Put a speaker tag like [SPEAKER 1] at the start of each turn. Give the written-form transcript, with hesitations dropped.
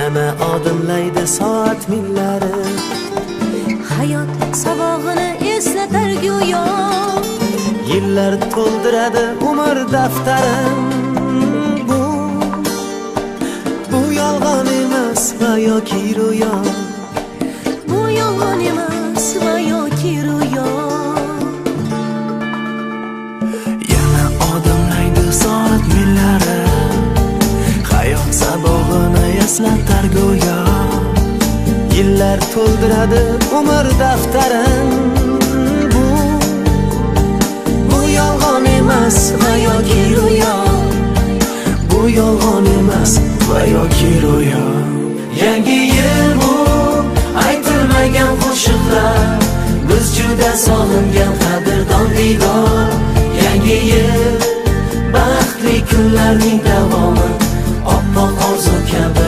[SPEAKER 1] yana odimlaydi soat millari.
[SPEAKER 2] Hayot sabog'ini eslatar go'yo,
[SPEAKER 1] Yillar to'ldiradi umr daftarim. Bu yolg'on emas va yoki ro'yo.
[SPEAKER 2] bu yolg'on emas va yoki ro'yo.
[SPEAKER 1] Yana odimlaydi soat millari, hayot sabog'ini eslatar go'yo. Yillar to'ldiradi umr daftarim. Bu yolg'on emas va yoki ro'yo. Bu yolg'on emas va yoki ro'yo. Yangi yil bu aytilmagan qo'shiqlar, biz juda sog'ingan qadrdon diydor. Yangi yil baxtli kunlarning davomi, oppoq orzu kabi